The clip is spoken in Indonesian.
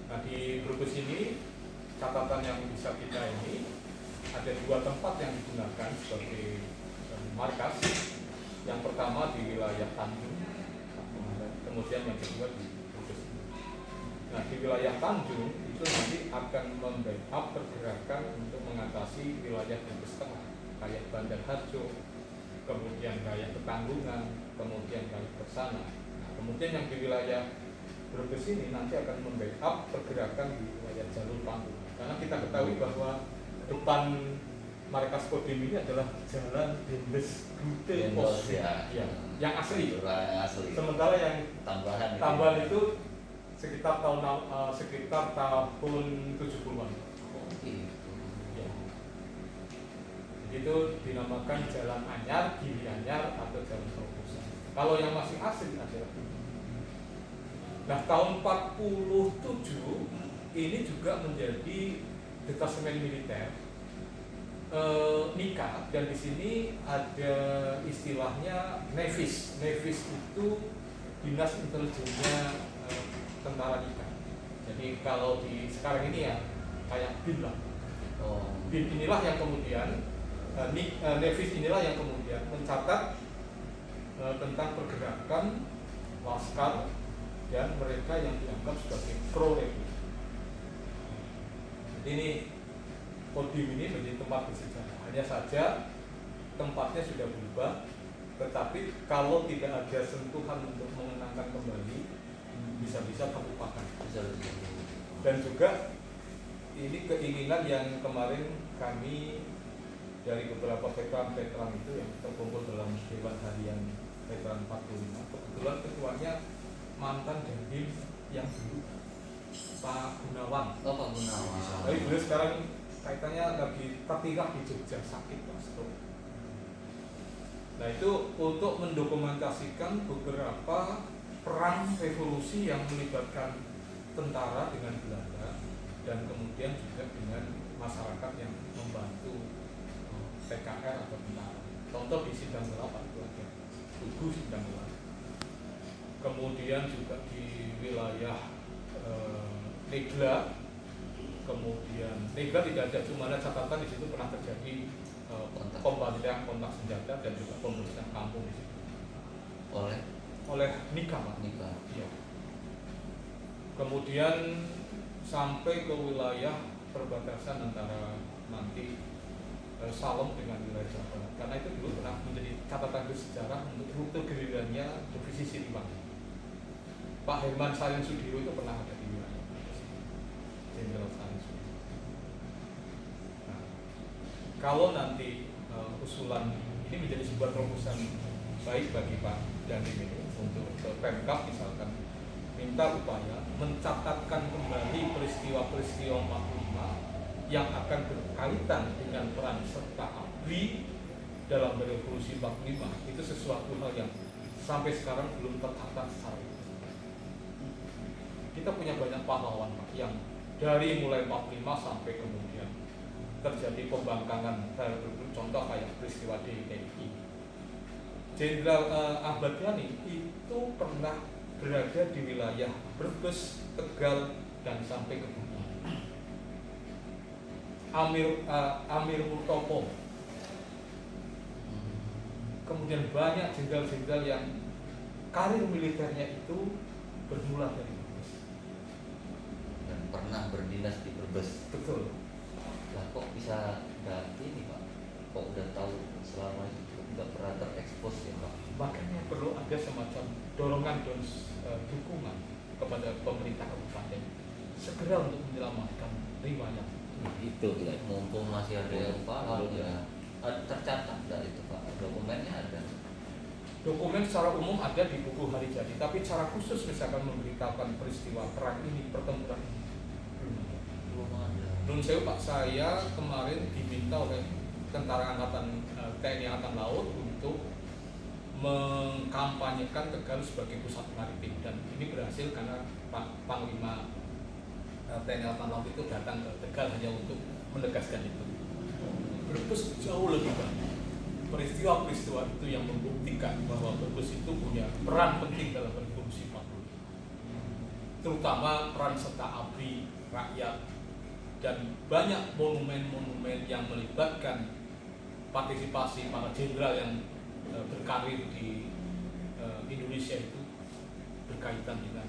Nah, di Brebes ini catatan yang bisa kita ini ada dua tempat yang digunakan sebagai markas. Yang pertama di wilayah Tanjung, kemudian yang kedua di Brebes. Nah, di wilayah Tanjung itu nanti akan membackup pergerakan untuk mengatasi wilayah Brebes Tengah, kayak Bandar Harjo, kemudian kayak Petanggungan, kemudian kayak Bersana. Nah, kemudian yang di wilayah Brebes ini nanti akan membackup pergerakan di wilayah jalur Panggung. Karena kita ketahui bahwa depan markas Kodim ini adalah Jalan Dendels Grute Pos, ya, yang asli. yang asli. Sementara yang tambahan itu sekitar tahun 70-an. Ya. Itu dinamakan Jalan Anyar, Gili Anyar, atau Jalan Terobosan. Kalau yang masih asli adalah ini. Nah, tahun 47 ini juga menjadi detasemen militer NIKA, dan di sini ada istilahnya Nevis. Nevis itu dinas intelijennya tentara NIKA. Jadi kalau di sekarang ini ya kayak BIN lah. BIN inilah yang kemudian Nevis inilah yang kemudian mencatat tentang pergerakan laskar dan mereka yang dianggap sebagai pro republik. Jadi ini Kodim ini menjadi tempat bersejarah. Hanya saja tempatnya sudah berubah, tetapi kalau tidak ada sentuhan untuk mengenangkan kembali, bisa-bisa terlupakan. Dan juga ini keinginan yang kemarin kami dari beberapa veteran-veteran itu yang terkumpul dalam Dewan Harian Veteran 45. Kebetulan ketuanya mantan Dandim yang dulu Pak Gunawan. Pak Gunawan. Tapi beliau sekarang kaitannya lagi tertinggal di Jogja, sakit Pak stroke. Nah, itu untuk mendokumentasikan beberapa perang revolusi yang melibatkan tentara dengan Belanda dan kemudian juga dengan masyarakat yang membantu PKR atau tentara. Contoh di Sindang Gelap itu ada Tugu Sindang Gelap. Kemudian juga di wilayah Negla. Kemudian Negla tidak ada, cuma ada catatan di situ pernah terjadi pembantaian kontak senjata dan juga pembersihan kampung di situ. Oleh NIKA, Pak. NIKA. Ya. Kemudian sampai ke wilayah perbatasan antara nanti Salem dengan wilayah Jawa Barat. Karena itu dulu pernah menjadi catatan bersejarah untuk rute gerilanya divisi Siliwangi. Pak Herman Salin Sudiro itu pernah ada di wilayah Jenderal Salin Sudiro. Nah, kalau nanti usulan ini menjadi sebuah terobosan baik bagi Pak Dandim ini untuk Pemkab misalkan minta upaya mencatatkan kembali peristiwa-peristiwa 45 yang akan berkaitan dengan peran serta ABRI dalam revolusi 45. Itu sesuatu hal yang sampai sekarang belum tercatat secara utuh. Kita punya banyak pahlawan Pak yang dari mulai 45 sampai kemudian terjadi pembangkangan tertentu, contoh kayak peristiwa DKI. Jenderal Ahmad Yani itu pernah berada di wilayah Brebes, Tegal, dan sampai ke Bumi. Amir Murtopo. Kemudian banyak jenderal-jenderal yang karir militernya itu bermula dari Brebes dan pernah berdinas di Brebes. Betul. Lah kok bisa nggak ini Pak? Kok udah tahu selama itu nggak pernah terekspos ya Pak? Makanya perlu ada semacam dorongan dan dukungan kepada pemerintah kabupaten segera untuk menyelamatkan riwayat. Itu ya, mumpung masih ada yang paham ya. Tercatat nggak itu Pak? Dokumennya ada. Dokumen secara umum ada di buku Hari Jadi, tapi secara khusus misalkan memberitakan peristiwa perang ini, pertempuran ini Belum ada. Nun sewu Pak, saya kemarin diminta oleh Tentara Angkatan TNI Angkatan Laut untuk mengkampanyekan Tegal sebagai pusat maritim, dan ini berhasil karena Pak Panglima TNI Angkatan Laut itu datang ke Tegal hanya untuk menegaskan itu. Brebes jauh lebih banyak peristiwa-peristiwa itu yang membuktikan bahwa Brebes itu punya peran penting dalam revolusi 45. terutama peran serta ABRI, rakyat, dan banyak monumen-monumen yang melibatkan partisipasi para jenderal yang berkarir di Indonesia itu berkaitan dengan